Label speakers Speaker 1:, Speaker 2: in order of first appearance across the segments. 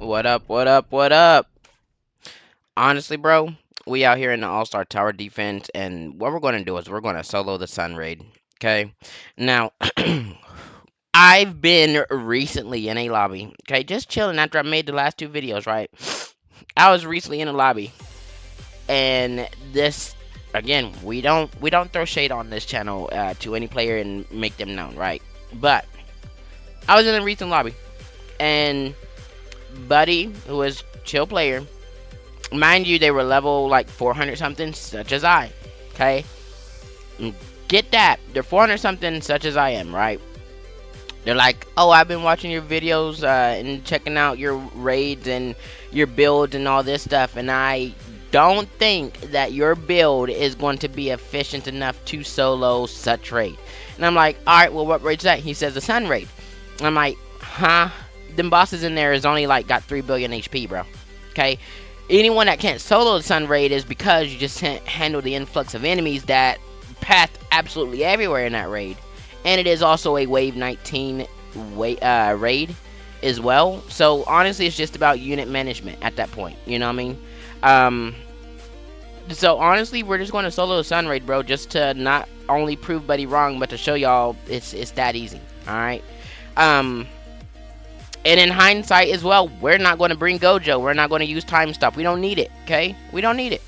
Speaker 1: What up, what up, what up? Honestly, bro, we out here in the All-Star Tower defense, and what we're going to do is we're going to solo the Sun Raid. Okay? Now, I've been recently in a lobby, okay? Just chilling after I made the last two videos, right? I was recently in a lobby, and this, again, we don't throw shade on this channel to any player and make them known, right? But I was in a recent lobby, and Buddy, who was chill player, mind you, they were level like 400 something, such as I. Okay, get that? They're 400 something, such as I am, right? They're like, oh, I've been watching your videos and checking out your raids and your builds and all this stuff, and I don't think that your build is going to be efficient enough to solo such raid. And I'm like, all right, well, what raid's that? He says the Sun Raid. I'm like, huh? Them bosses in there is only like got 3 billion HP, bro. Okay, anyone that can't solo the Sun Raid is because you just can't handle the influx of enemies that path absolutely everywhere in that raid. And it is also a Wave 19 raid as well. So honestly, it's just about unit management at that point. You know what I mean? So honestly, we're just going to solo the Sun Raid, bro, just to not only prove Buddy wrong, but to show y'all it's that easy. All right. And in hindsight as well, we're not going to bring Gojo. We're not going to use Time Stop. We don't need it, okay? We don't need it.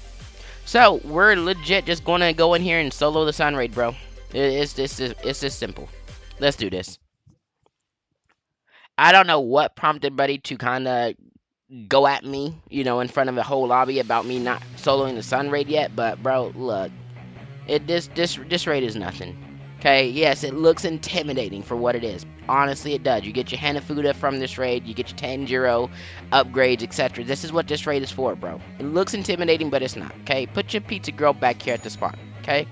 Speaker 1: So, we're legit just going to go in here and solo the Sun Raid, bro. It's this simple. Let's do this. I don't know what prompted Buddy to kind of go at me, you know, in front of the whole lobby about me not soloing the Sun Raid yet. But, bro, look. This raid is nothing. Okay, yes, it looks intimidating for what it is. Honestly, it does. You get your Hanafuda from this raid, you get your Tanjiro upgrades, etc. This is what this raid is for, bro. It looks intimidating, but it's not. Okay, put your pizza girl back here at the spawn. Okay,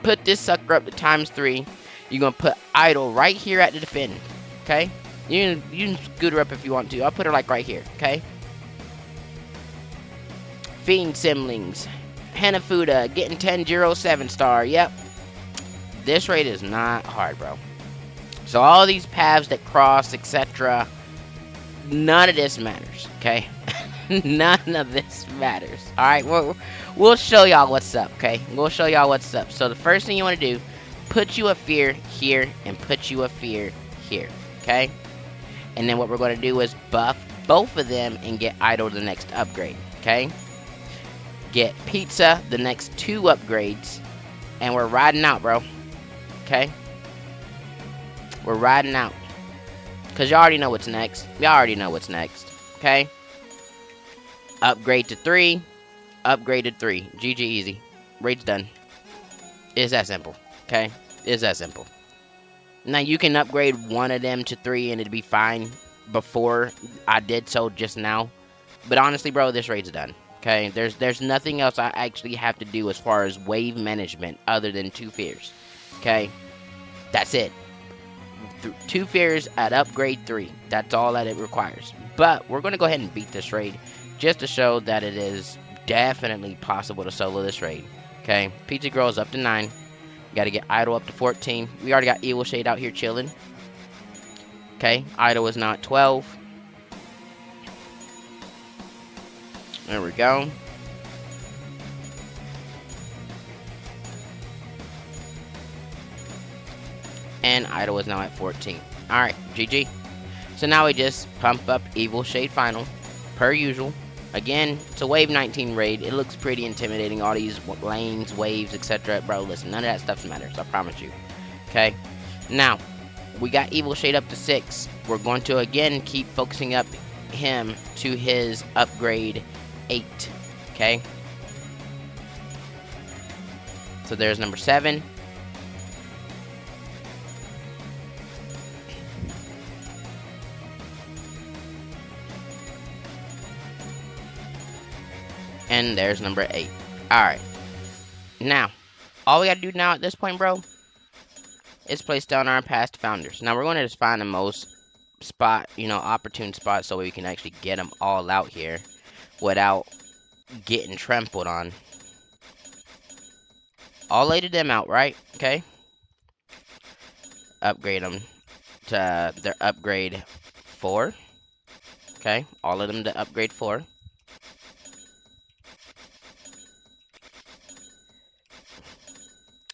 Speaker 1: put this sucker up to ×3. You're gonna put Idol right here at the defend. Okay, you can scoot her up if you want to. I'll put her like right here. Okay, Fiend Simlings. Hanafuda getting Tanjiro 7-star. Yep. This raid is not hard, bro. So all these paths that cross, etc., none of this matters, okay? None of this matters. All right, we'll show y'all what's up, okay? We'll show y'all what's up. So the first thing you want to do, put you a fear here and put you a fear here, okay? And then what we're going to do is buff both of them and get Idol the next upgrade, okay? Get Pizza the next 2 upgrades, and we're riding out, bro. Okay? We're riding out. Because y'all already know what's next. Y'all already know what's next. Okay? Upgrade to 3. Upgrade to 3. GG easy. Raid's done. It's that simple. Okay? It's that simple. Now, you can upgrade one of them to 3 and it'd be fine before I did so just now. But honestly, bro, this raid's done. Okay? There's nothing else I actually have to do as far as wave management other than 2 fears. Okay, that's it. 2 fears at upgrade 3. That's all that it requires. But we're going to go ahead and beat this raid just to show that it is definitely possible to solo this raid. Okay, Pizza Girl is up to 9. Got to get Idol up to 14. We already got Evil Shade out here chilling. Okay, Idol is now at 12. There we go. And Idol is now at 14. Alright, GG. So now we just pump up Evil Shade Final, per usual. Again, it's a Wave 19 raid. It looks pretty intimidating. All these lanes, waves, etc. Bro, listen, none of that stuff matters. I promise you. Okay? Now, we got Evil Shade up to 6. We're going to, again, keep focusing up him to his upgrade 8. Okay? So there's number 7. And there's number 8. Alright. Now, all we gotta do now at this point, bro, is place down our past founders. Now, we're going to just find the most opportune spot so we can actually get them all out here without getting trampled on. All 8 of them out, right? Okay. Upgrade them to their upgrade 4. Okay, all of them to upgrade 4.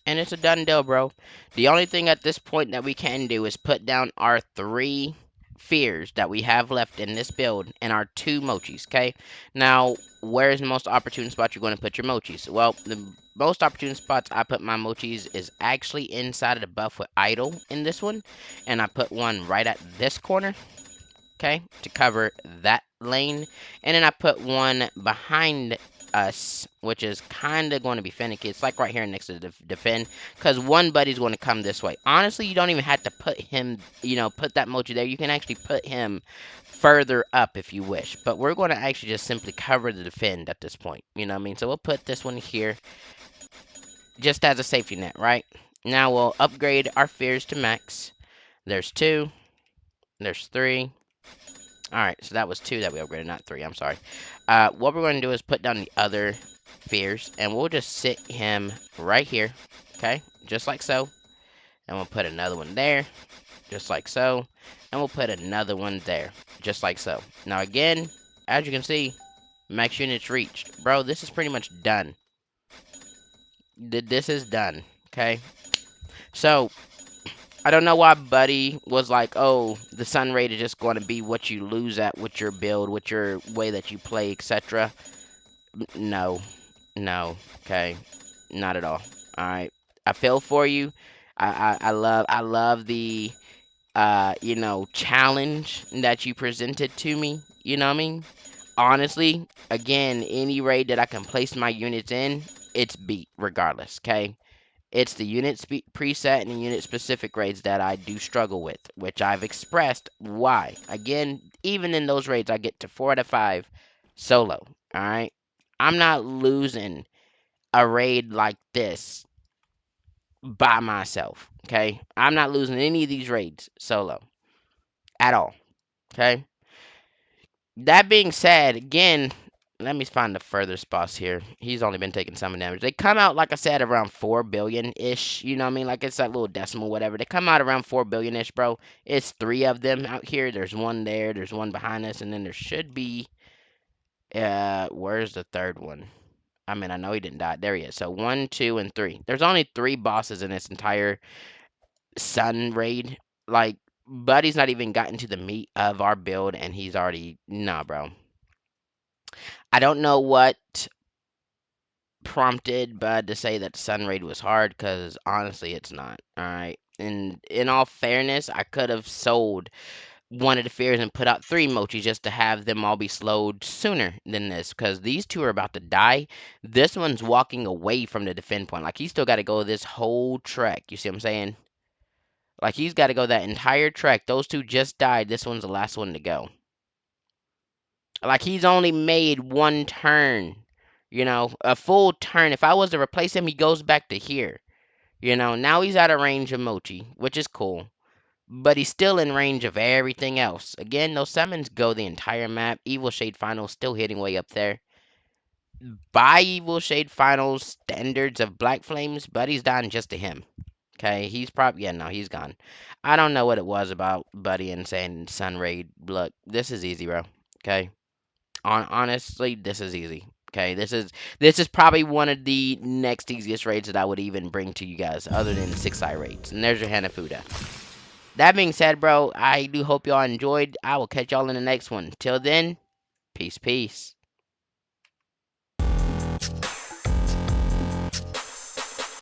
Speaker 1: And it's a done deal, bro. The only thing at this point that we can do is put down our 3 fears that we have left in this build and our 2 mochis, okay? Now, where is the most opportune spot you're going to put your mochis? Well, the most opportune spots I put my mochis is actually inside of the buff with idle in this one. And I put one right at this corner, okay, to cover that lane. And then I put one behind us, which is kind of going to be finicky. It's like right here next to the defend, because one buddy's going to come this way. Honestly, you don't even have to put him, put that mochi there. You can actually put him further up if you wish. But we're going to actually just simply cover the defend at this point. You know what I mean? So we'll put this one here just as a safety net, right? Now we'll upgrade our fears to max. There's 2. There's 3. Alright, so that was 2 that we upgraded, not 3. I'm sorry. What we're going to do is put down the other fears, and we'll just sit him right here, okay? Just like so. And we'll put another one there, just like so. And we'll put another one there, just like so. Now again, as you can see, max units reached. Bro, this is pretty much done. This is done, okay? So, I don't know why Buddy was like, oh, the sun rate is just going to be what you lose at with your build, with your way that you play, etc. No. No. Okay. Not at all. Alright. I feel for you. I love the, challenge that you presented to me. You know what I mean? Honestly, again, any raid that I can place my units in, it's beat regardless, okay? It's the unit preset and the unit specific raids that I do struggle with, which I've expressed why. Again, even in those raids, I get to 4 out of 5 solo. Alright? I'm not losing a raid like this by myself. Okay? I'm not losing any of these raids solo at all. Okay? That being said, again, let me find the further spots here. He's only been taking some damage. They come out, like I said, around 4 billion-ish. You know what I mean? Like, it's that little decimal, whatever. They come out around 4 billion-ish, bro. It's 3 of them out here. There's one there. There's one behind us. And then there should be... where's the third one? I mean, I know he didn't die. There he is. So 1, 2, and 3. There's only 3 bosses in this entire sun raid. Like, Buddy's not even gotten to the meat of our build, and he's already... Nah, bro. I don't know what prompted Bud to say that Sun Raid was hard, because honestly, it's not. Alright. And in all fairness, I could have sold one of the fears and put out 3 mochi just to have them all be slowed sooner than this, because these 2 are about to die. This one's walking away from the defend point. Like, he's still got to go this whole trek. You see what I'm saying? Like, he's got to go that entire trek. Those 2 just died. This one's the last one to go. Like, he's only made 1 turn. You know, a full turn. If I was to replace him, he goes back to here. You know, now he's out of range of Mochi, which is cool. But he's still in range of everything else. Again, those summons go the entire map. Evil Shade Finals still hitting way up there. By Evil Shade Finals standards of Black Flames, Buddy's dying just to him. Okay, he's probably... Yeah, no, he's gone. I don't know what it was about Buddy and saying Sun Raid. Look, this is easy, bro. Okay? Honestly, this is easy. Okay, this is probably one of the next easiest raids that I would even bring to you guys, other than the 6-eye raids. And there's your Hanafuda. That being said, bro, I do hope y'all enjoyed. I will catch y'all in the next one. Till then, peace, peace.